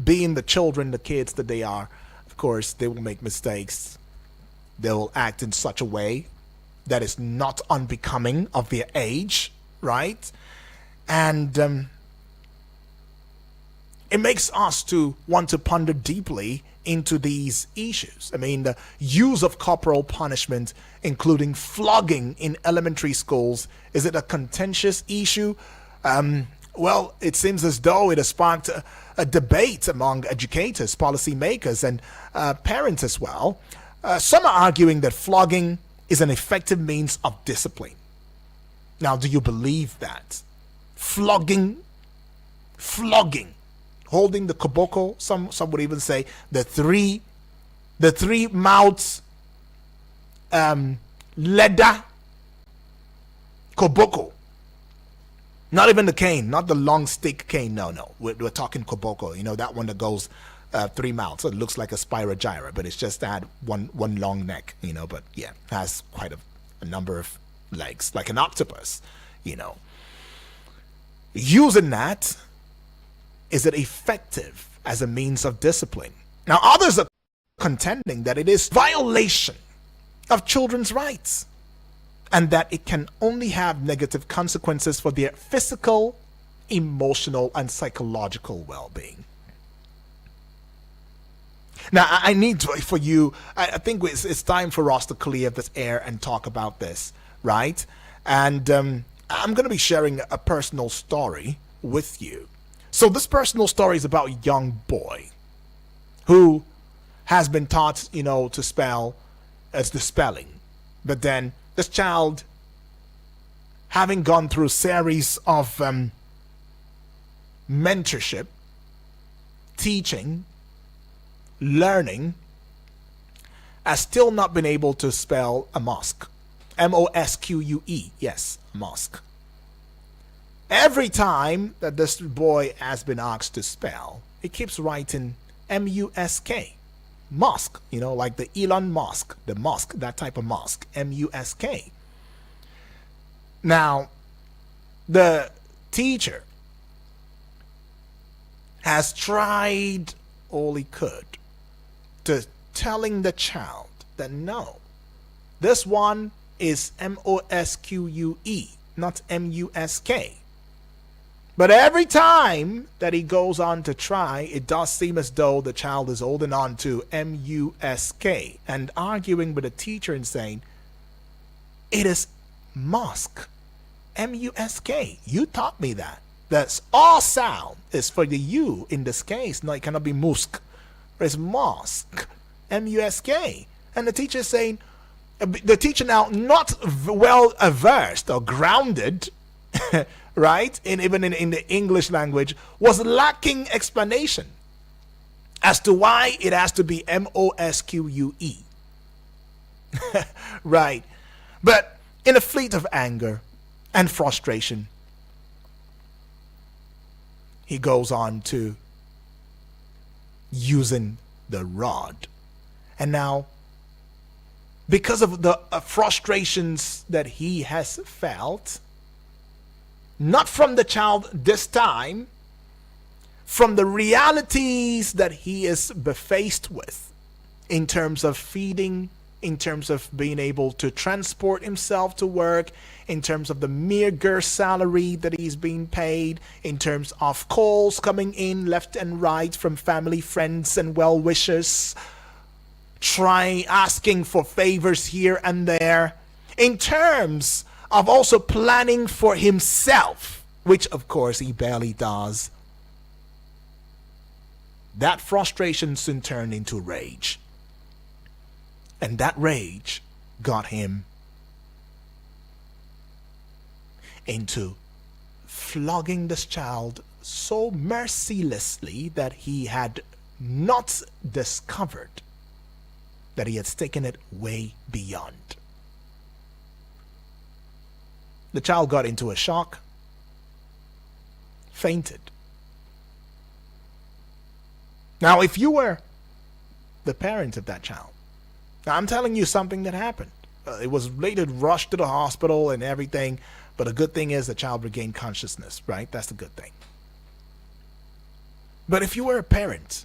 being the children, the kids that they are, of course, they will make mistakes. They will act in such a way that is not unbecoming of their age, right? And it makes us to want to ponder deeply into these issues. I mean, the use of corporal punishment, including flogging in elementary schools, is it a contentious issue? Well, it seems as though it has sparked a debate among educators, policymakers, and parents as well. Some are arguing that flogging is an effective means of discipline. Now, do you believe that? Flogging, holding the koboko, some would even say the three mouths leather koboko. Not even the cane, not the long stick cane. No. We're talking koboko. You know, that one that goes 3 mouths. So it looks like a spirogyra, but it's just that one long neck, you know, but yeah, has quite a number of legs, like an octopus, you know. Using that, is it effective as a means of discipline? Now, others are contending that it is violation of children's rights, and that it can only have negative consequences for their physical, emotional, and psychological well-being. Now, I need to, for you, I think it's time for us to clear this air and talk about this, right? And I'm going to be sharing a personal story with you. So this personal story is about a young boy who has been taught, you know, to spell as the spelling. But then this child, having gone through a series of mentorship, teaching, learning, has still not been able to spell a mosque. M-O-S-Q-U-E. Yes, mosque. Every time that this boy has been asked to spell, he keeps writing M-U-S-K. Mosque, you know, like the Elon Musk, the mosque, that type of mosque, M-U-S-K. Now, the teacher has tried all he could to telling the child that no, this one is M-O-S-Q-U-E, not M-U-S-K. But every time that he goes on to try, it does seem as though the child is holding on to M-U-S-K and arguing with the teacher and saying, it is mosque, M-U-S-K. You taught me that. That's all sound is for the U in this case. No, it cannot be musk. It's mosque, M-U-S-K. And the teacher is saying, the teacher now not well versed or grounded, right, even in the English language, was lacking explanation as to why it has to be M-O-S-Q-U-E. Right. But in a fleet of anger and frustration, he goes on to using the rod. And now, because of the frustrations that he has felt, not from the child this time, from the realities that he is faced with in terms of feeding, in terms of being able to transport himself to work, in terms of the meager salary that he's being paid, in terms of calls coming in left and right from family, friends, and well-wishers, asking for favors here and there, in terms of also planning for himself, which of course he barely does. That frustration soon turned into rage. And that rage got him into flogging this child so mercilessly that he had not discovered that he had taken it way beyond. The child got into a shock, fainted. Now, if you were the parent of that child, now I'm telling you something that happened. It was later rushed to the hospital and everything, but the good thing is the child regained consciousness, right? That's the good thing. But if you were a parent,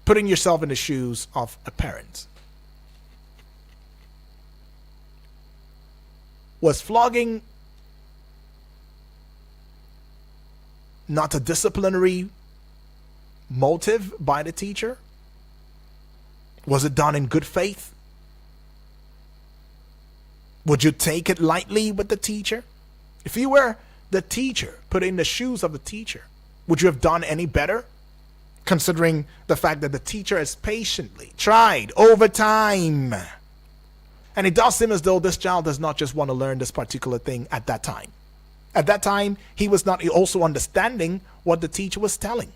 putting yourself in the shoes of a parent, was flogging not a disciplinary motive by the teacher? Was it done in good faith? Would you take it lightly with the teacher? If you were the teacher, put in the shoes of the teacher, would you have done any better? Considering the fact that the teacher has patiently tried over time. And it does seem as though this child does not just want to learn this particular thing at that time. At that time, he was not also understanding what the teacher was telling.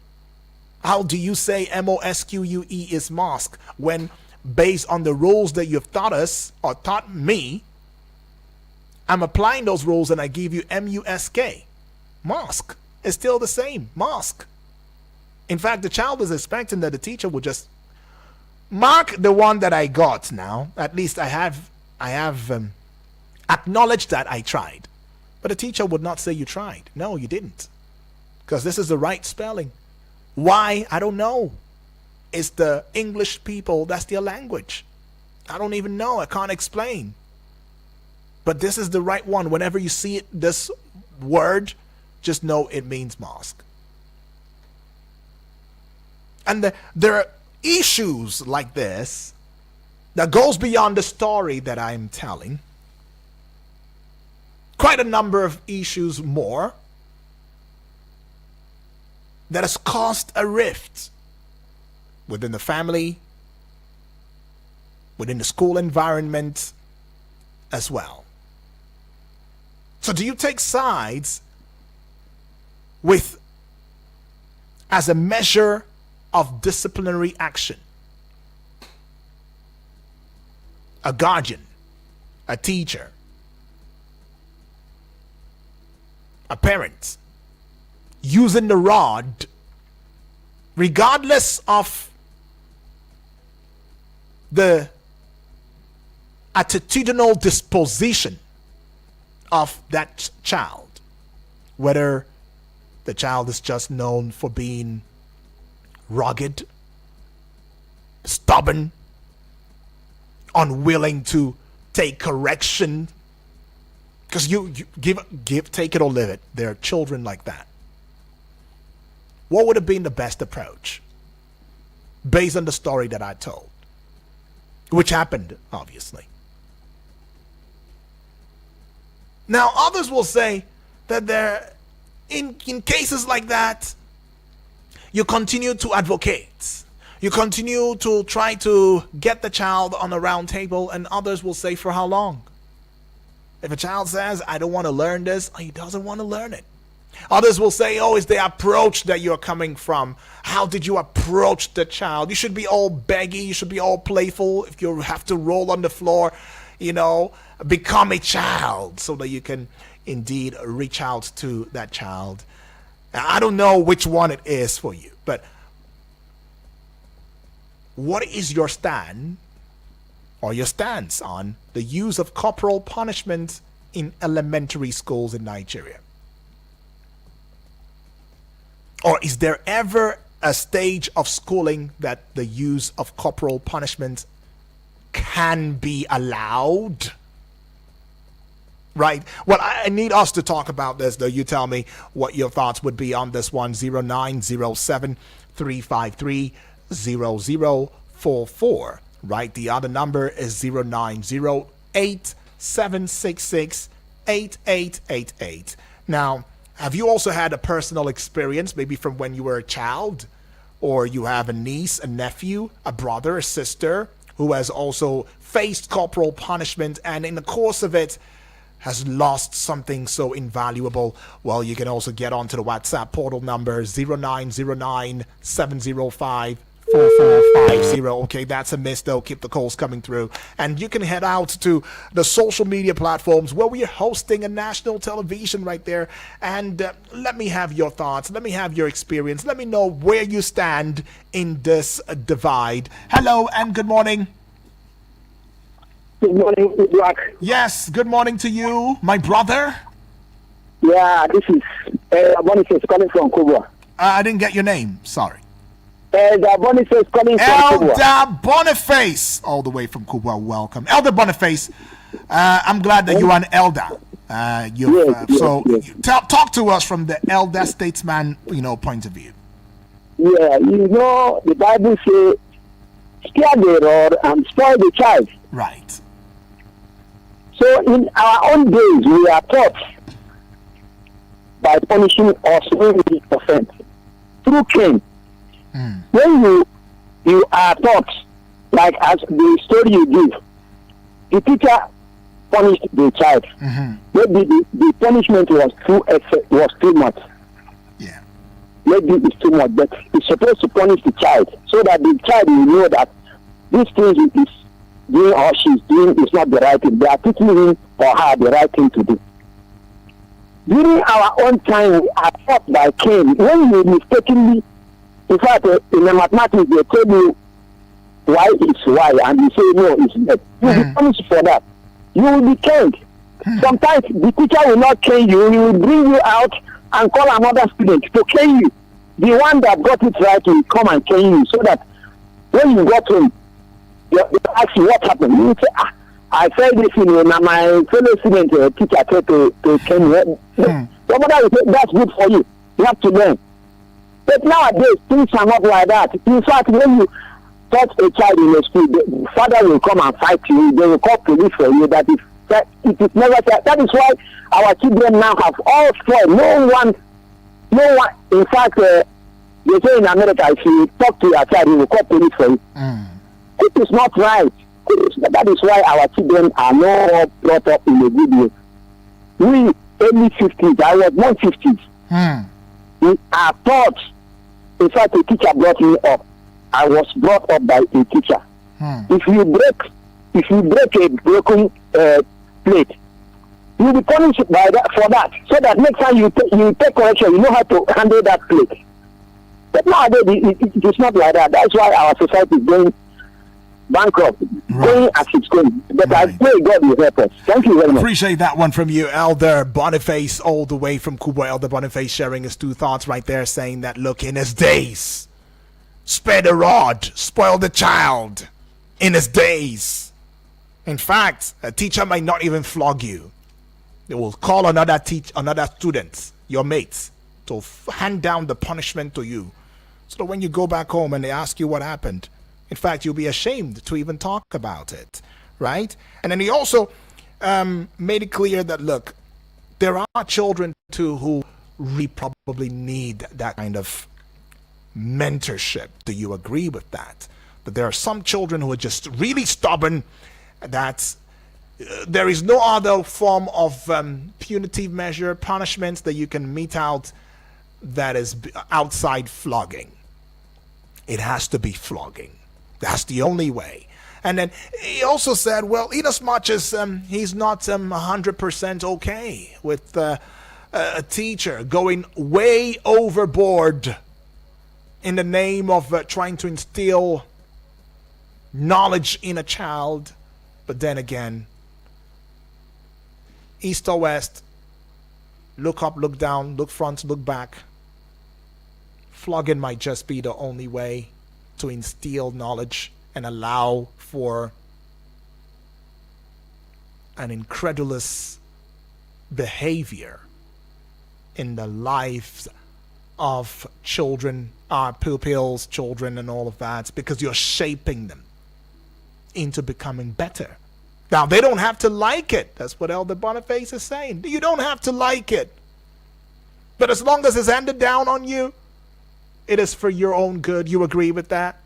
How do you say MOSQUE is mosque when, based on the rules that you've taught us or taught me, I'm applying those rules and I give you MUSK? Mosque is still the same. Mosque. In fact, the child is expecting that the teacher would just mark the one that I got now. At least I have acknowledged that I tried. But the teacher would not say you tried. No, you didn't. Because this is the right spelling. Why? I don't know. It's the English people, that's their language. I don't even know. I can't explain. But this is the right one. Whenever you see it, this word, just know it means mosque. And there are issues like this that goes beyond the story that I'm telling. Quite a number of issues more that has caused a rift within the family, within the school environment as well. So do you take sides with as a measure of disciplinary action? A guardian, a teacher, a parent, using the rod, regardless of the attitudinal disposition of that child, whether the child is just known for being rugged, stubborn, unwilling to take correction, because you give, take it or leave it. There are children like that. What would have been the best approach based on the story that I told, which happened, obviously? Now, others will say that there, in cases like that, you continue to advocate. You continue to try to get the child on a round table, and others will say, for how long? If a child says, I don't want to learn this, he doesn't want to learn it. Others will say, oh, it's the approach that you're coming from. How did you approach the child? You should be all beggy. You should be all playful. If you have to roll on the floor, become a child so that you can indeed reach out to that child. Now, I don't know which one it is for you, but what is your stand or your stance on the use of corporal punishment in elementary schools in Nigeria? Or is there ever a stage of schooling that the use of corporal punishment can be allowed? Right. Well, I need us to talk about this, though. You tell me what your thoughts would be on this one. 0907 353 0044. Right. The other number is 0908 766 8888. Now, have you also had a personal experience, maybe from when you were a child, or you have a niece, a nephew, a brother, a sister who has also faced corporal punishment and in the course of it has lost something so invaluable? Well, you can also get onto the WhatsApp portal number 0909 705 4450. Okay, that's a miss though. Keep the calls coming through. And you can head out to the social media platforms where we are hosting a national television right there. And let me have your thoughts. Let me have your experience. Let me know where you stand in this divide. Hello and good morning. Good morning, Black. Yes, good morning to you, my brother. Yeah, this is Boniface calling from Cuba. I didn't get your name. Sorry. Elder Boniface calling from Kubwa. Elder Boniface, all the way from Kubwa. Welcome, Elder Boniface. I'm glad that you are an elder. Talk to us from the elder statesman, point of view. Yeah, the Bible says, "Spare the rod and spoil the child." Right. So in our own days, we are taught by punishing us when we offend. Through Cain, when you are taught, like as the story you give, the teacher punished the child. Maybe the punishment was too much. Yeah. Maybe it's too much, but it's supposed to punish the child so that the child will know that these things he is doing or she's doing is not the right thing. They are teaching him or her the right thing to do. During our own time, we are taught by Cain. When you mistakenly, in fact, in the mathematics, they tell you y is y, and you say no, it's not. You will be punished for that. You will be caned. Sometimes the teacher will not cane you, he will bring you out and call another student to cane you. The one that got it right will come and cane you, so that when you got home, you ask you what happened. You will say, I felt this in my fellow student teacher said to cane you. Somebody will say, that's good for you. You have to learn. But nowadays, things are not like that. In fact, when you touch a child in a school, the father will come and fight you. They will call police for you. It is never. That is why our children now have all spoiled. No one. In fact, they say in America, if you talk to your child, he will call police for you. It is not right. That is why our children are not brought up in a good way. We early 50s, I was not 50s. We are taught. In fact, a teacher brought me up. I was brought up by a teacher. If you break a broken plate, you'll be punished for that. So that next time you take correction, you know how to handle that plate. But nowadays, it is not like that. That's why our society is going bankrupt, going as it's going. But I pray God will help us. Thank you very much. Appreciate that one from you, Elder Boniface, all the way from Cuba. Elder Boniface sharing his two thoughts right there, saying that, look, in his days, spare the rod, spoil the child. In his days. In fact, a teacher might not even flog you. They will call another student, your mates, to hand down the punishment to you. So that when you go back home and they ask you what happened, in fact, you'll be ashamed to even talk about it, right? And then he also made it clear that, look, there are children too who really probably need that kind of mentorship. Do you agree with that? That there are some children who are just really stubborn, that there is no other form of punitive measure, punishments that you can mete out that is outside flogging. It has to be flogging. That's the only way. And then he also said, well, in as much as he's not 100% okay with a teacher going way overboard in the name of trying to instill knowledge in a child, but then again, east or west, look up, look down, look front, look back, flogging might just be the only way to instill knowledge and allow for an incredulous behavior in the lives of children, pupils, children, and all of that, because you're shaping them into becoming better. Now, they don't have to like it. That's what Elder Boniface is saying. You don't have to like it. But as long as it's handed down on you, it is for your own good. You agree with that?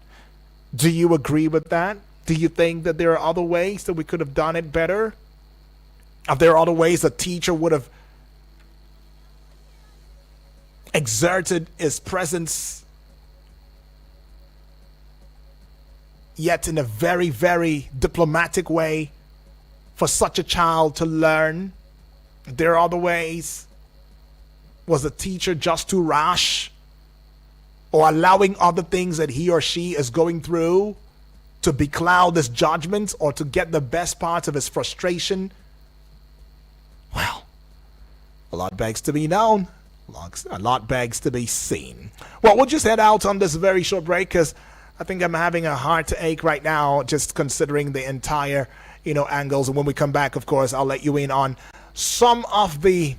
Do you agree with that? Do you think that there are other ways that we could have done it better? Are there other ways a teacher would have exerted his presence, yet in a very, very diplomatic way, for such a child to learn? There are other ways. Was the teacher just too rash, or allowing other things that he or she is going through to becloud his judgment or to get the best parts of his frustration? Well, a lot begs to be known. A lot begs to be seen. Well, we'll just head out on this very short break because I think I'm having a heartache right now just considering the entire, angles. And when we come back, of course, I'll let you in on some of the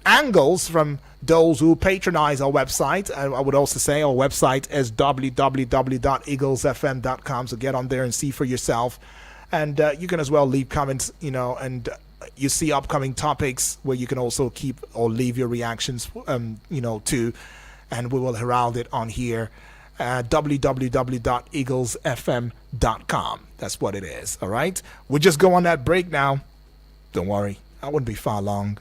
angles from those who patronize our website. And I would also say our website is www.eaglesfm.com. So get on there and see for yourself. And you can as well leave comments, and you see upcoming topics where you can also keep or leave your reactions, too. And we will herald it on here. www.eaglesfm.com. That's what it is. All right. We'll just go on that break now. Don't worry. I wouldn't be far long.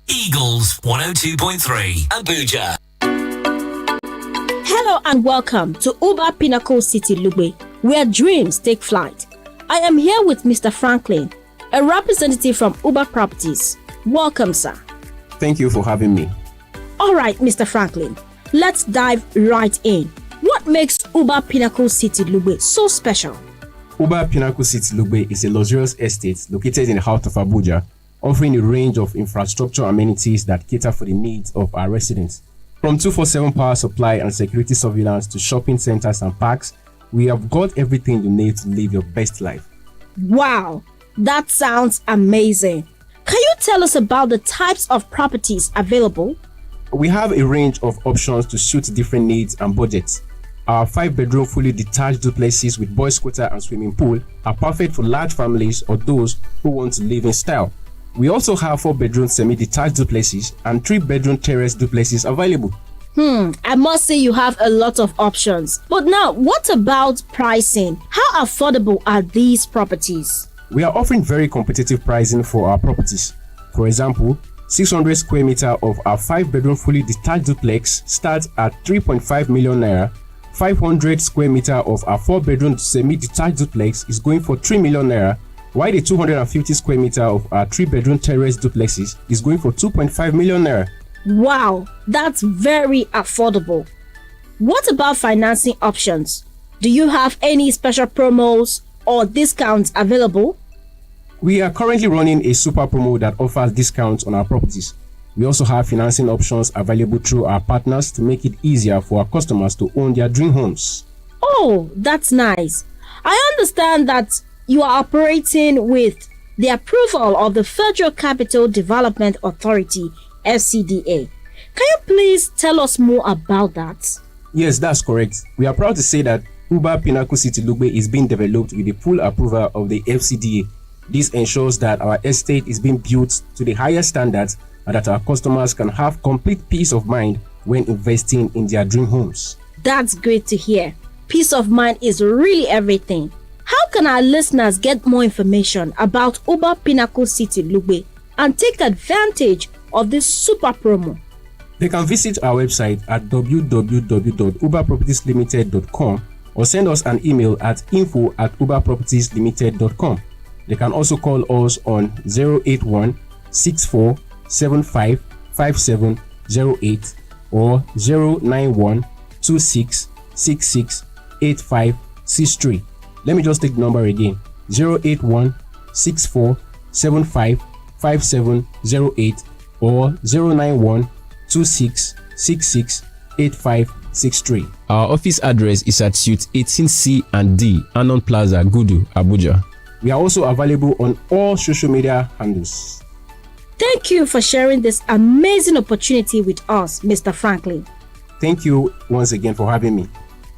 Eagles 102.3 Abuja. Hello and welcome to Uber Pinnacle City Lugbe, where dreams take flight. I am here with Mr. Franklin, a representative from Uber Properties. Welcome, sir. Thank you for having me. All right, Mr. Franklin, let's dive right in. What makes Uber Pinnacle City Lugbe so special? Uber Pinnacle City Lugbe is a luxurious estate located in the heart of Abuja, offering a range of infrastructure amenities that cater for the needs of our residents. From 24/7 power supply and security surveillance to shopping centers and parks, we have got everything you need to live your best life. Wow, that sounds amazing. Can you tell us about the types of properties available? We have a range of options to suit different needs and budgets. Our 5-bedroom fully detached duplexes with boys' quarter and swimming pool are perfect for large families or those who want to live in style. We also have 4-bedroom semi-detached duplexes and 3-bedroom terrace duplexes available. I must say you have a lot of options. But now, what about pricing? How affordable are these properties? We are offering very competitive pricing for our properties. For example, 600 square meter of our 5-bedroom fully detached duplex starts at 3.5 million naira. 500 square meter of our 4-bedroom semi-detached duplex is going for 3 million naira. While the 250 square meter of our 3-bedroom terrace duplexes is going for 2.5 million naira. Wow, that's very affordable. What about financing options? Do you have any special promos or discounts available? We are currently running a super promo that offers discounts on our properties. We also have financing options available through our partners to make it easier for our customers to own their dream homes. Oh, that's nice. I understand that you are operating with the approval of the Federal Capital Development Authority, FCDA. Can you please tell us more about that? Yes, that's correct. We are proud to say that Uber Pinnacle City Lugbe is being developed with the full approval of the FCDA. This ensures that our estate is being built to the highest standards and that our customers can have complete peace of mind when investing in their dream homes. That's great to hear. Peace of mind is really everything. How can our listeners get more information about Uber Pinnacle City Lugbe and take advantage of this super promo? They can visit our website at www.uberpropertieslimited.com or send us an email at info@uberpropertieslimited.com. They can also call us on 081 64 75 5708 or 091 26 66 8563. Let me just take the number again. 081 64 75 5708 or 091 26 66 8563. Our office address is at Suite 18C and D, Anon Plaza, Gudu, Abuja. We are also available on all social media handles. Thank you for sharing this amazing opportunity with us, Mr. Franklin. Thank you once again for having me.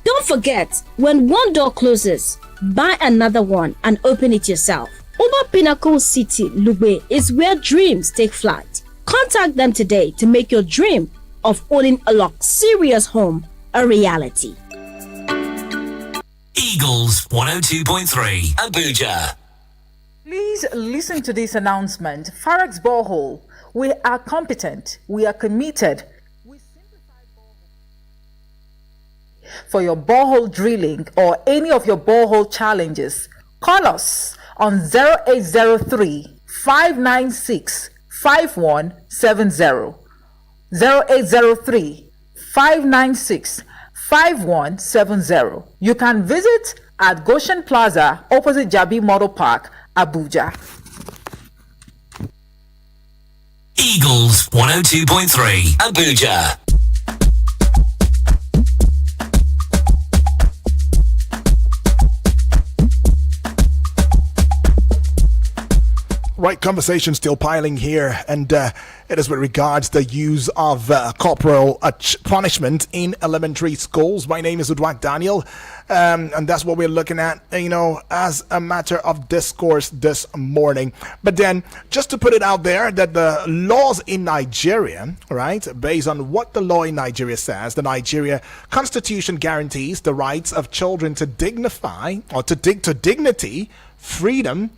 Don't forget, when one door closes, buy another one and open it yourself. Uber Pinnacle City Lugbe is where dreams take flight. Contact them today to make your dream of owning a luxurious home a reality. Eagles 102.3 Abuja. Please listen to this announcement. Farex Borehole. We are competent. We are committed. We simplify borehole. For your borehole drilling or any of your borehole challenges, call us on 0803 596 5170. 0803 596 5170. You can visit at Goshen Plaza, opposite Jabi Model Park, Abuja. Eagles 102.3 Abuja. Right, conversation still piling here, and it is with regards the use of corporal punishment in elementary schools. My name is Udwak Daniel, and that's what we're looking at, as a matter of discourse this morning. But then, just to put it out there, that the laws in Nigeria, right, based on what the law in Nigeria says, the Nigeria Constitution guarantees the rights of children to dignify or to dignity, freedom,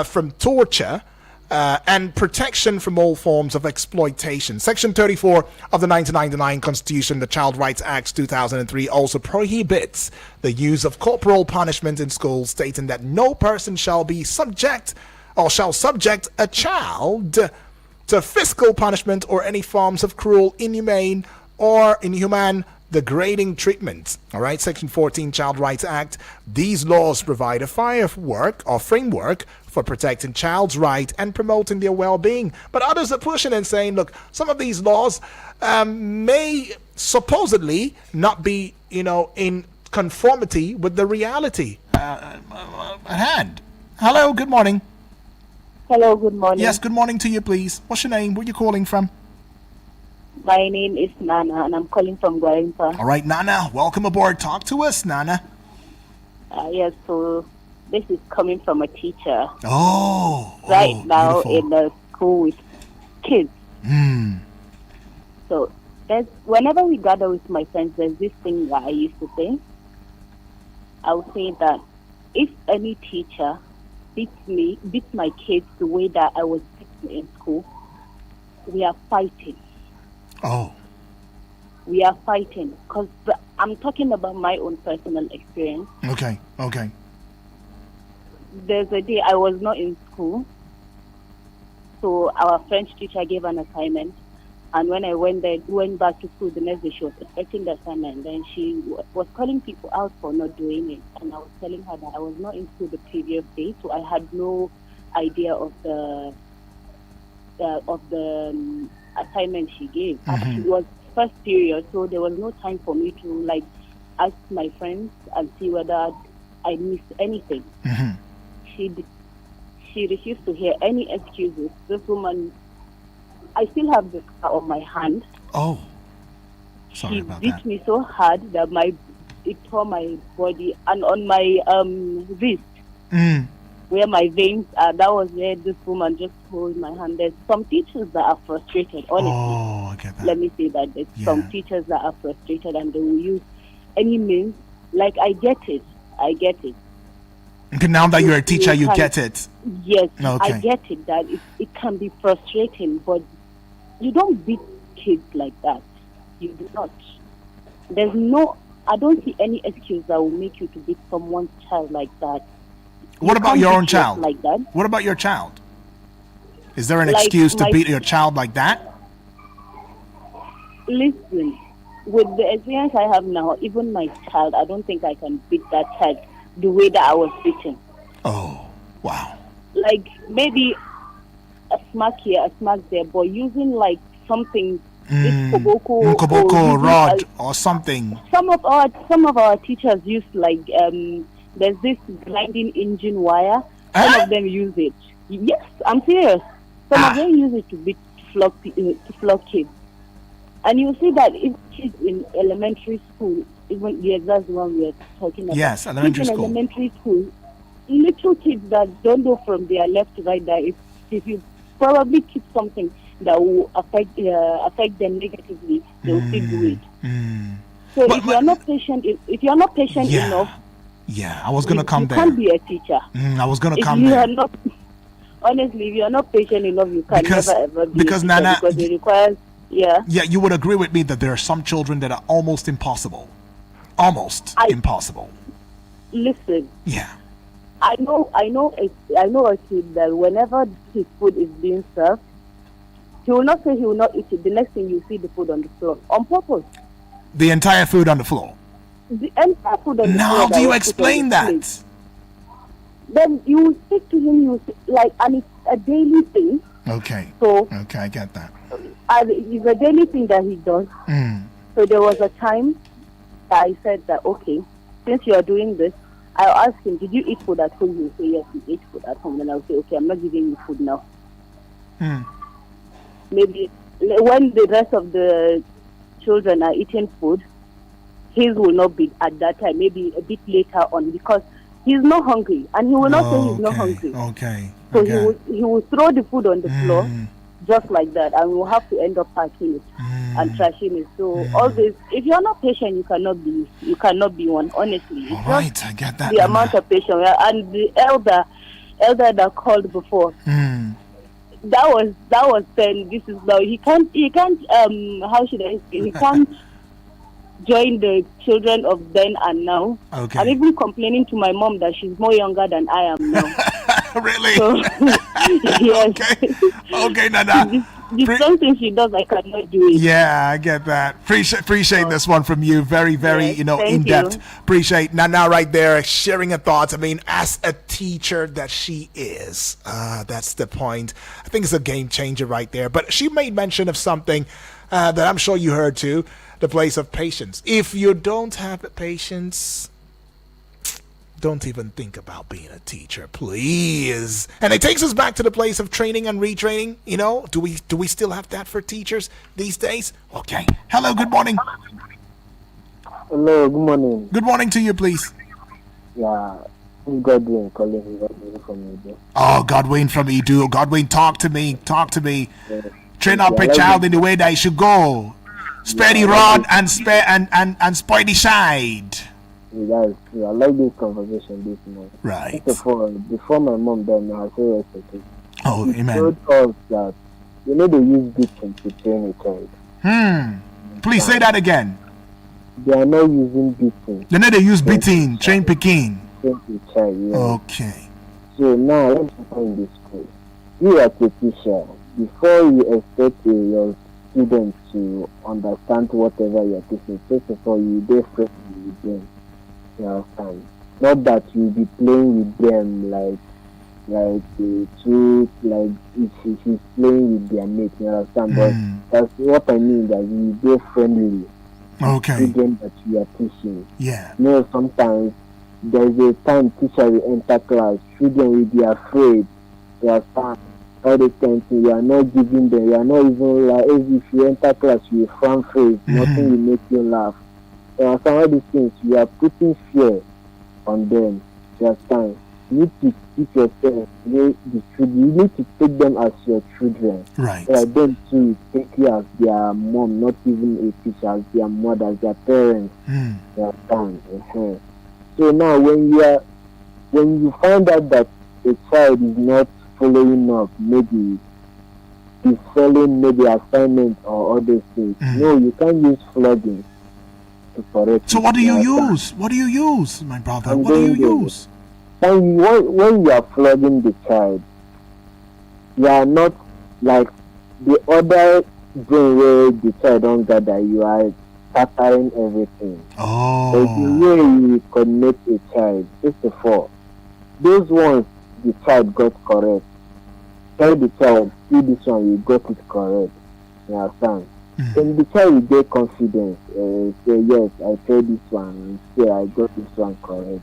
from torture, and protection from all forms of exploitation. Section 34 of the 1999 Constitution, the Child Rights Act 2003, also prohibits the use of corporal punishment in schools, stating that no person shall subject a child to physical punishment or any forms of cruel, inhumane, or inhuman degrading treatment. All right, Section 14 Child Rights Act. These laws provide a framework for protecting child's right and promoting their well-being. But others are pushing and saying, look, some of these laws may supposedly not be, in conformity with the reality at hand. Hello, good morning. Hello, good morning. Yes, good morning to you, please. What's your name? Where are you calling from? My name is Nana, and I'm calling from Guarimpa. All right, Nana, welcome aboard. Talk to us, Nana. Yes, so this is coming from a teacher. Right now beautiful. In the school with kids. So whenever we gather with my friends, there's this thing that I used to say. I would say that if any teacher beats my kids the way that I was beaten in school, we are fighting. We are fighting because I'm talking about my own personal experience. Okay. There's a day I was not in school, so our French teacher gave an assignment, and when I went back to school the next day, she was expecting the assignment. Then she was calling people out for not doing it, and I was telling her that I was not in school the previous day, so I had no idea of the assignment she gave. It was first period, so there was no time for me to ask my friends and see whether I missed anything. She refused to hear any excuses. This woman, I still have the scar on my hand. Sorry about that. She beat me so hard that it tore my body, and on my wrist, where my veins are, that was where this woman just pulled my hand. There's some teachers that are frustrated, honestly. I get that. Let me say that. There's some teachers that are frustrated and they will use any means. I get it. Okay, now that you're a teacher, you get it. Yes, okay. I get it, that it can be frustrating, but you don't beat kids like that. You do not. I don't see any excuse that will make you to beat someone's child like that. What about your own child? Like that. What about your child? Is there an excuse to beat your child like that? Listen, with the experience I have now, even my child, I don't think I can beat that child the way that I was beaten. Oh, wow. Maybe a smack here, a smack there, but using something, koboko rod or something. Some of our teachers use there's this grinding engine wire. Some of them use it. Yes, I'm serious. Some of them use it to flog kids. And you see that if kids in elementary school, that's the one we are talking about. Yes, elementary school. Elementary school, little kids that don't know from their left to right, that if you probably keep something that will affect them negatively, they will still do it. So if you're not patient enough, I was gonna come there. You can't be a teacher. I was gonna come there. Honestly, if you're not patient enough, you can never ever be because a teacher, Nana, because it requires. Yeah, you would agree with me that there are some children that are almost impossible. Impossible. Listen. Yeah. I know a kid that whenever his food is being served, he will not say he will not eat it. The next thing you see the food on the floor on purpose. The entire food on the floor. the entire food on the Now, floor do you was put on explain the that? plate. Then you will speak to him, and it's a daily thing. Okay. So, Okay, I get that. and it's a daily thing that he does. So there was a time that I said that, okay, since you are doing this, I'll ask him, did you eat food at home? He'll say, yes, we ate food at home. And I'll say, okay, I'm not giving you food now. Maybe when the rest of the children are eating food, his will not be at that time, maybe a bit later on, because he's not hungry. And he will not say he's not hungry. Okay. So he will throw the food on the floor just like that, and we'll have to end up packing it and trashing it. So all this, if you're not patient, you cannot be one. Honestly, it's All right, I get that. the amount of patience. And the elder that called before, that was then. This is now he can't how should I say, he can't join the children of then and now. Okay. I'm even complaining to my mom that she's more younger than I am now. Really? So, yes. Okay, Nana. There's something she does, I cannot do it. Yeah, I get that. Appreciate this one from you. Very, very, Yes, in depth. you. Appreciate Nana right there sharing her thoughts. I mean, as a teacher that she is, that's the point. I think it's a game changer right there. But she made mention of something that I'm sure you heard too. The place of patience. If you don't have patience, don't even think about being a teacher, please. And it takes us back to the place of training and retraining. Do we still have that for teachers these days? Okay. Hello, good morning. Hello, good morning. Good morning to you, please. Yeah, I'm Godwin calling from Edo. Oh, Godwin from Edo. Godwin, talk to me. Yes. Train up a child in the way that he should go. Spare the rod and spoil the side. Yeah, I like this conversation this morning. Right. First of all, before my mom died, I say respect. Oh, She amen. told us that they use beating to train a child. Please say that again. They are not using beating. They use beating, train Peking. Train a child. Yeah. Okay. So now let's go in this school. You as a teacher, before you expect your students to understand whatever you are teaching, first of all, you be friendly with them. You understand? Not that you be playing with them like the truth, like if he's playing with their mate. You understand? But that's what I mean. That you be friendly. Okay. Students that you are teaching. Yeah. Sometimes there's a time teacher will enter class, children will be afraid. You understand? All the time you are not giving them, you are not even like if you enter class you frown face, nothing will make you laugh. You understand? All these things, you are putting fear on them. You understand? You need to keep yourself, you need to take them as your children. Right. Them to take you as their mom, not even a teacher, as their mother, as their parents. You understand? So now when you find out that a child is not following up, maybe he's failing maybe assignment or other things. No, you can't use flogging to correct. So what do you use? What do you use, my brother? What do you use? When you are flogging the child, you are not like the other brain where the child don't gather, you are scattering everything. Oh. But the way you connect a child, first of all, those ones the child got correct. Tell the child, see this one, you got it correct. You understand? Then the child will get confidence. Say, yes, I tried this one, and say, I got this one correct.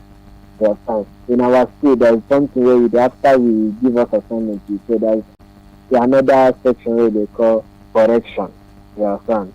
You understand? In our school, there's something where after we give us assignment, we say there's another section where they call correction. You understand?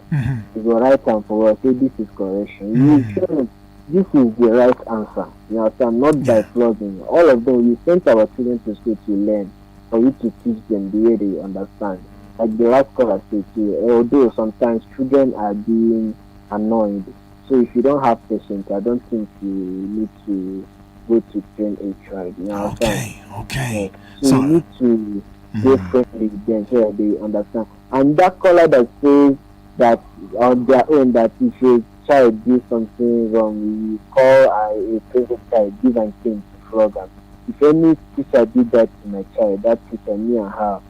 You go write down for us, say, this is correction. You tell them, this is the right answer. You understand? Not by flogging. All of them, we sent our children to school to learn, for you to teach them the way they understand. Like the last caller said too, although sometimes children are being annoyed. So if you don't have patience, I don't think you need to go to train a child. You understand? Okay. So you need to be friendly with them so they understand. And that caller that says that on their own, that if a child do something wrong, you call a present child, give and change to flog them. If any teacher did that to my child, that teacher, me and her,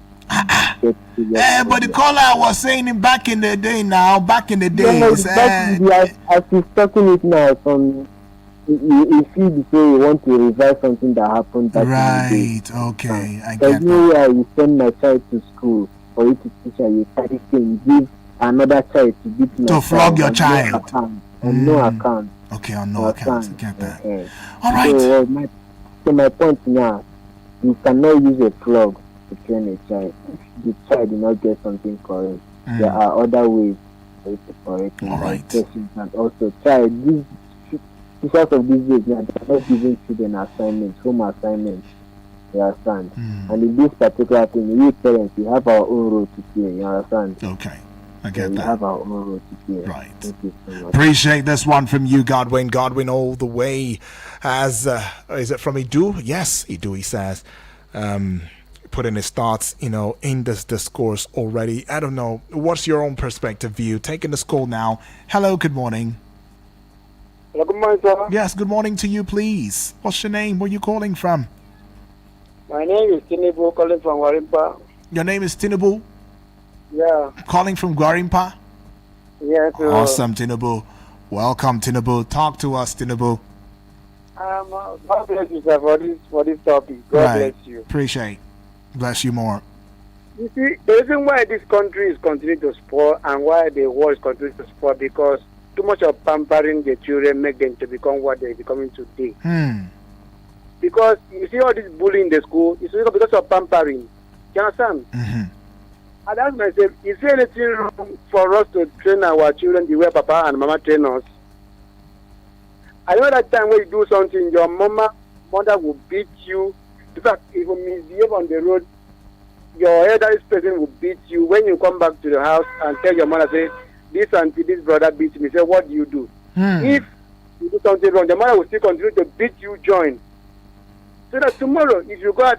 get serious. But the caller was saying it back in the day now, back in the No, days. as he's talking it now, you feel the way you want to revive something that happened back in the day. Right, okay, I There's get no that. way I will send my child to school for you to teach her. You carry thing, give another child to beat my To flog your on child. No account, on no account. Okay, on no account, I get that. Uh-huh. All right. So my point now, you cannot use a plug to train a child. If the child did not get something correct, there are other ways for you to correct it. All right. And also, child, these teachers of these days now, they are not giving children assignments, home assignments. You understand? And in this particular thing, we parents, we have our own role to play. You understand? Okay, I get We that. have our own role to play. Right. Thank you so much. Appreciate this one from you, Godwin. Godwin, all the way. As is it from Edu? Yes, Edu. He says, putting his thoughts, in this discourse already. I don't know. What's your own perspective view? Taking the call now. Hello. Good morning. Hello, good morning, sir. Yes. Good morning to you, please. What's your name? Where are you calling from? My name is Tinubu, calling from Warimpa. Your name is Tinubu. Yeah. Calling from Gwarimpa. Yes. Awesome, Tinubu. Welcome, Tinubu. Talk to us, Tinubu. God bless you, sir, for this topic. God bless you. Appreciate. Bless you more. You see, the reason why this country is continuing to spoil and why the world is continuing to spoil because too much of pampering the children make them to become what they're becoming today. Because you see all this bullying in the school, it's because of pampering. You understand? And ask myself, is there anything wrong for us to train our children the way Papa and Mama train us? I know that time when you do something, your mother will beat you. In fact, if you misbehave on the road, your elderly person will beat you. When you come back to the house and tell your mother, say, this auntie, this brother beat me, say, what do you do? If you do something wrong, the mother will still continue to beat you, join. So that tomorrow, if you go out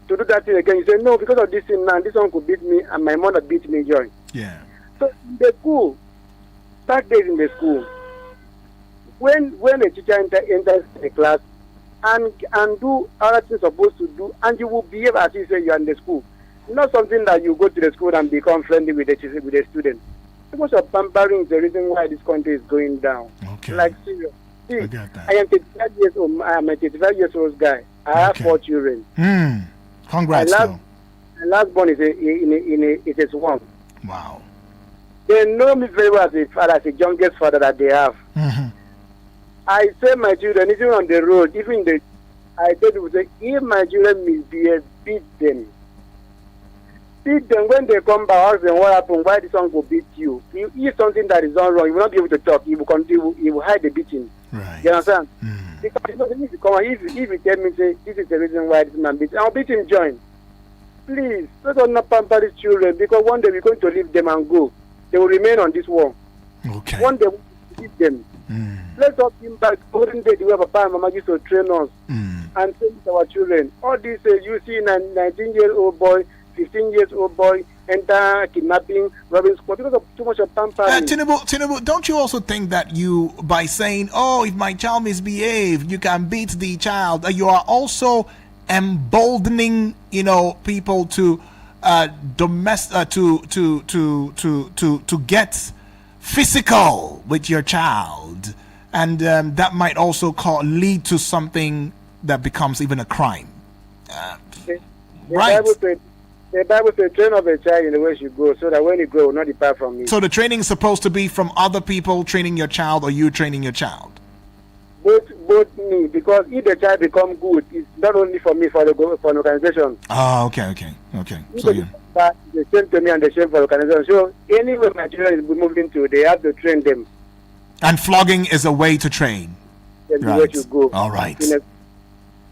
to do that thing again, you say, no, because of this thing now, this one could beat me, and my mother beat me, join. Yeah. So in the school, back days in the school, when a teacher enters the class and do other things supposed to do, and you will behave as if you are in the school, not something that you go to the school and become friendly with the student. So much of pampering is the reason why this country is going down. Okay. Like serious. See, I get that. I am 35 years old. I am a 35 years old guy. I have 4 children. Congrats, though. My last born is a swan. Wow. They know me very well as a father, as the youngest father that they have. I say my children, even on the road, I tell people, say, if my children misbehave, beat them. Beat them when they come back, ask them what happened, why this one will beat you. If something that is not wrong, you will not be able to talk, you will hide the beating. Right. You understand? Because if you come on, if you tell me, say, this is the reason why this man beats, I'll beat him, join. Please, let us not pamper these children, because one day we're going to leave them and go. They will remain on this wall. Okay. One day we will leave them. Let's not think back olden days where Papa and Mama used to train us and train our children. All this, you see, 19-year-old boy, 15-year-old boy enter kidnapping, robbing squad because of too much of pampering. Tinubu, don't you also think that you, by saying, "Oh, if my child misbehaves, you can beat the child," you are also emboldening, people to to get physical with your child, and that might also lead to something that becomes even a crime. Right. The Bible says, train up a child in the way she goes, so that when he grows, will not depart from it. So the training is supposed to be from other people training your child, or you training your child? Both me, because if the child become good, it's not only for me, for an organization. Oh, okay. So yeah. The same to me and the same for the organization. So anywhere my children is moving to, they have to train them. And flogging is a way to train. That's the way to go. All right.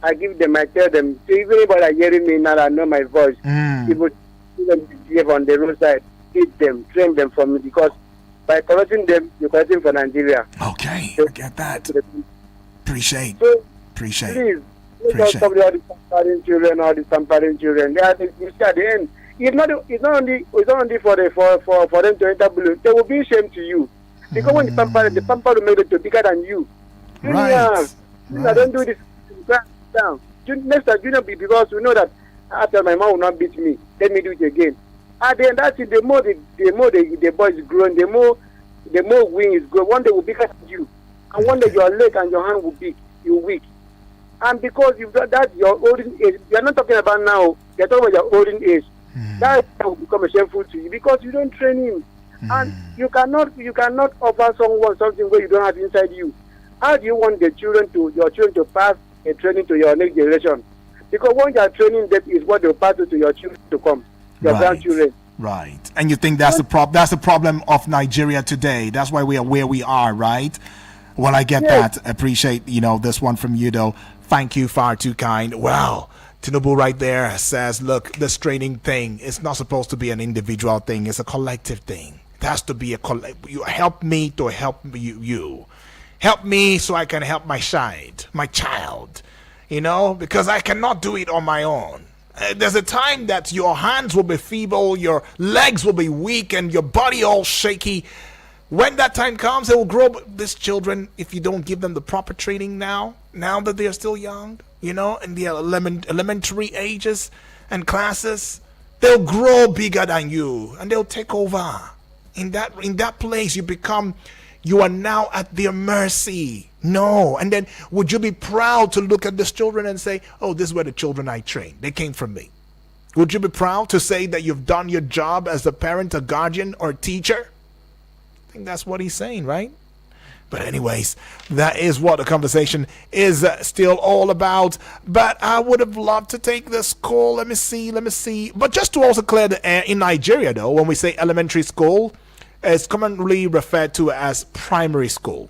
I give them, I tell them, so even if they're hearing me now, I know my voice. People behave on the roadside, teach them, train them from me, because by correcting them, you're correcting for Nigeria. Okay, so, I get that. Appreciate. Please, let's stop all these pampering children, all these pampering children. You see, at the end, it's not only for them to enter blue. They will be ashamed to you, because when the pamper will make it to bigger than you. Right. I don't do this. Down. Next time, because we know that after my mom will not beat me, let me do it again. At the end, that's it. The boy is growing, the more wing is growing. One day will be bigger than you, and one day your leg and your hand will be weak. And because you've got that, your olden age, you're not talking about now, you're talking about your olden age. That will become shameful to you because you don't train him. And you cannot offer someone something where you don't have inside you. How do you want your children to pass a training to your next generation? Because when you are training, that is what they'll pass it to your children to come, your grandchildren. Right. And you think that's that's the problem of Nigeria today. That's why we are where we are, right? Well, I get that. Appreciate, this one from you, though. Thank you, far too kind. Well, Tinubu right there says, look, this training thing is not supposed to be an individual thing. It's a collective thing. It has to be you help me to help you. Help me so I can help my child, because I cannot do it on my own. There's a time that your hands will be feeble, your legs will be weak, and your body all shaky. When that time comes, they will grow. These children, if you don't give them the proper training now that they are still young, in the elementary ages and classes, they'll grow bigger than you and they'll take over. In that place, you are now at their mercy. No. And then would you be proud to look at these children and say, oh, these were the children I trained. They came from me. Would you be proud to say that you've done your job as a parent, a guardian, or teacher? I think that's what he's saying, right? But anyways, that is what the conversation is still all about. But I would have loved to take this call. Let me see. But just to also clear the air, in Nigeria, though, when we say elementary school, it's commonly referred to as primary school.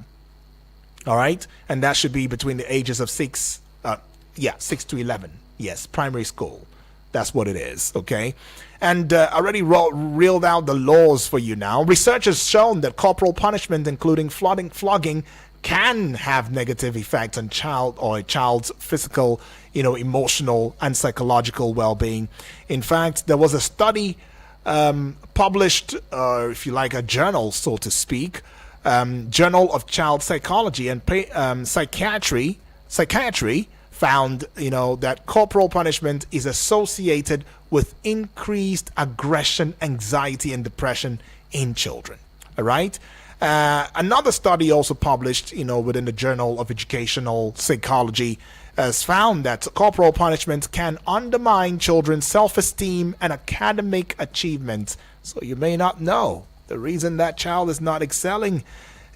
All right? And that should be between the ages of 6 to 11. Yes, primary school. That's what it is, okay? And I already reeled out the laws for you now. Research has shown that corporal punishment, including flogging, can have negative effects on a child's physical, emotional and psychological well-being. In fact, there was a study published, if you like, a journal, so to speak, Journal of Child Psychology and Psychiatry, found, that corporal punishment is associated with increased aggression, anxiety, and depression in children. All right. Another study also published, within the Journal of Educational Psychology has found that corporal punishment can undermine children's self-esteem and academic achievement. So you may not know the reason that child is not excelling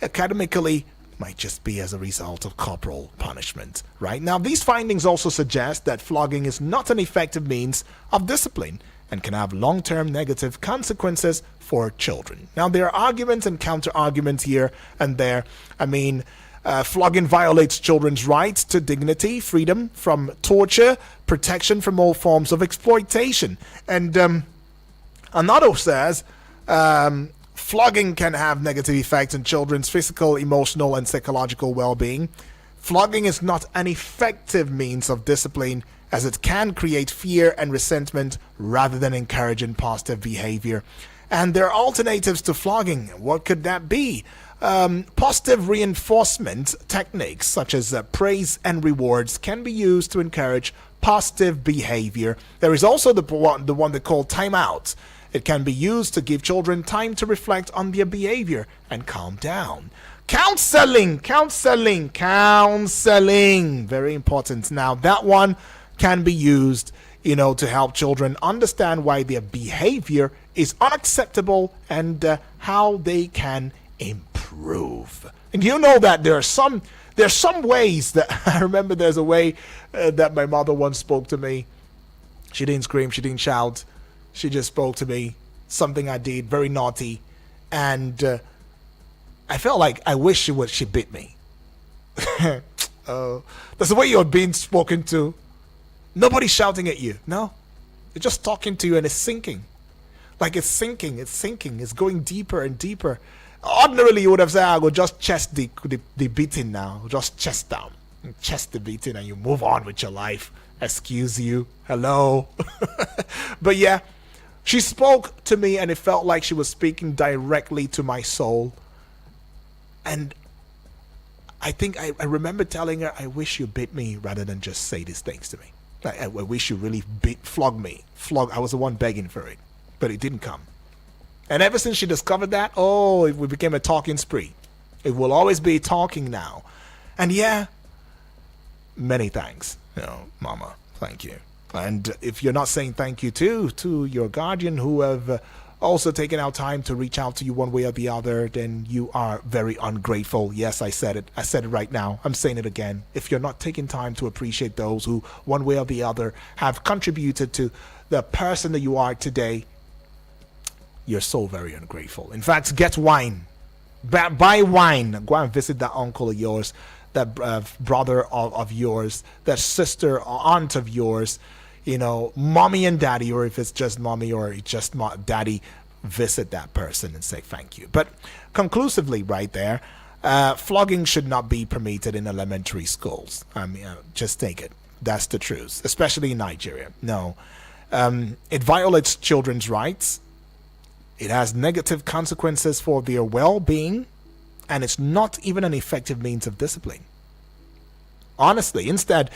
academically might just be as a result of corporal punishment. Right now, these findings also suggest that flogging is not an effective means of discipline and can have long-term negative consequences for children. Now, there are arguments and counter-arguments here and there. Flogging violates children's rights to dignity, freedom from torture, protection from all forms of exploitation. And another says, flogging can have negative effects on children's physical, emotional, and psychological well-being. Flogging is not an effective means of discipline, as it can create fear and resentment rather than encouraging positive behavior. And there are alternatives to flogging. What could that be? Positive reinforcement techniques such as praise and rewards can be used to encourage positive behavior. There is also the one they call timeout. It can be used to give children time to reflect on their behavior and calm down. Counseling. Very important. Now, that one can be used, to help children understand why their behavior is unacceptable and how they can improve. And you know that there's some ways that I remember there's a way that my mother once spoke to me. She didn't scream, she didn't shout. She just spoke to me, something I did, very naughty, and I felt like I wish she bit me. That's the way you're being spoken to. Nobody's shouting at you, no. They're just talking to you and it's sinking. Like it's sinking, it's going deeper and deeper. Ordinarily, you would have said, I will just chest the beating now, just chest down, chest the beating, and you move on with your life. Excuse you, hello. But yeah, she spoke to me and it felt like she was speaking directly to my soul. And I think I remember telling her, I wish you bit me rather than just say these things to me. I wish you really flog me. I was the one begging for it. but it didn't come. And ever since she discovered that, oh, it became a talking spree. It will always be talking now. And yeah, many thanks, Mama. Thank you. And if you're not saying thank you to your guardian who have also taken out time to reach out to you one way or the other, then you are very ungrateful. Yes, I said it. I said it right now. I'm saying it again. If you're not taking time to appreciate those who one way or the other have contributed to the person that you are today, you're so very ungrateful. In fact, get wine. Buy wine. Go and visit that uncle of yours, that brother of yours, that sister or aunt of yours, mommy and daddy, or if it's just mommy or just daddy, visit that person and say thank you. But conclusively right there, flogging should not be permitted in elementary schools. I mean, just take it. That's the truth, especially in Nigeria. No, it violates children's rights. It has negative consequences for their well-being, and it's not even an effective means of discipline. Honestly, instead,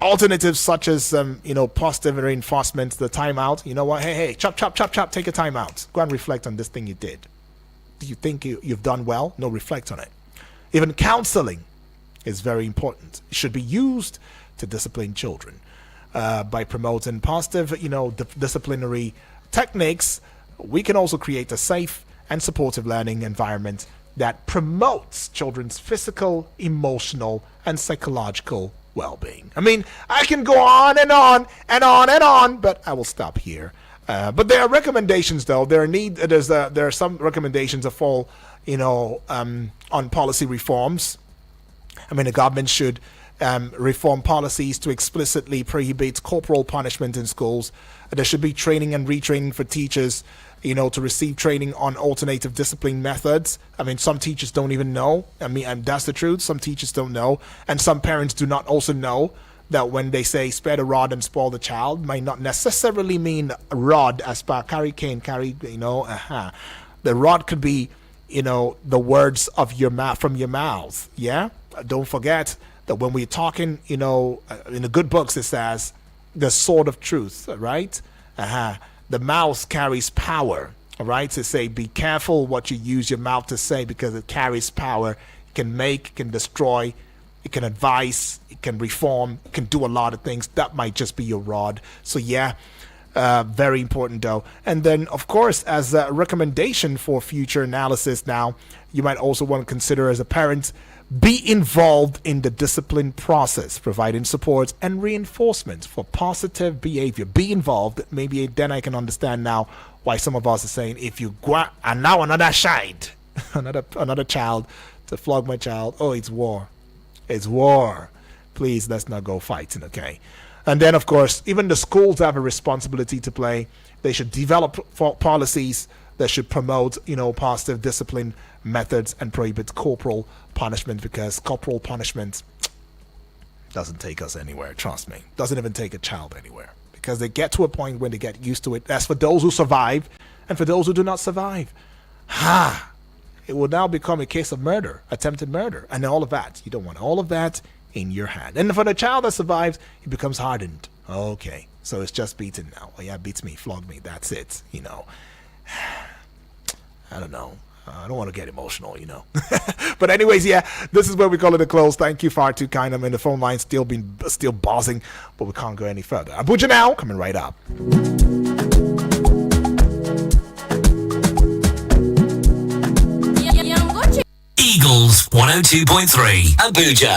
alternatives such as, positive reinforcement, the timeout, you know what, hey, chop, take a timeout. Go and reflect on this thing you did. Do you think you've done well? No, reflect on it. Even counseling is very important. It should be used to discipline children by promoting positive, disciplinary techniques. We can also create a safe and supportive learning environment that promotes children's physical, emotional, and psychological well-being. I mean, I can go on and on and on and on, but I will stop here. But there are recommendations, though. There are some recommendations that fall, on policy reforms. I mean, the government should reform policies to explicitly prohibit corporal punishment in schools. There should be training and retraining for teachers, to receive training on alternative discipline methods. I mean, some teachers don't even know. I mean, and that's the truth. Some teachers don't know. And some parents do not also know that when they say spare the rod and spoil the child might not necessarily mean rod as per carry cane, The rod could be, the words of your mouth, from your mouth. Yeah. Don't forget that when we're talking, in the good books, it says the sword of truth, right? The mouth carries power, all right? To say, be careful what you use your mouth to say because it carries power. It can make, it can destroy, it can advise, it can reform, it can do a lot of things. That might just be your rod. So yeah, very important though. And then, of course, as a recommendation for future analysis now, you might also want to consider as a parent, be involved in the discipline process, providing support and reinforcement for positive behavior. Be involved. Maybe then I can understand now why some of us are saying, if you go and now another child, another child to flog my child, oh, it's war. It's war. Please, let's not go fighting, okay? And then, of course, even the schools have a responsibility to play. They should develop policies that should promote, positive discipline methods and prohibit corporal punishment, because corporal punishment doesn't take us anywhere. Trust me. Doesn't even take a child anywhere, because they get to a point when they get used to it. As for those who survive and for those who do not survive, it will now become a case of murder, attempted murder, and all of that. You don't want all of that in your hand. And for the child that survives, it becomes hardened. Okay, so it's just beaten now. Oh yeah, beats me, flog me. That's it. I don't know. I don't want to get emotional, But anyways, yeah, this is where we call it a close. Thank you, far too kind. I'm in the phone line, still buzzing, but we can't go any further. Abuja now, coming right up. Eagles 102.3 Abuja.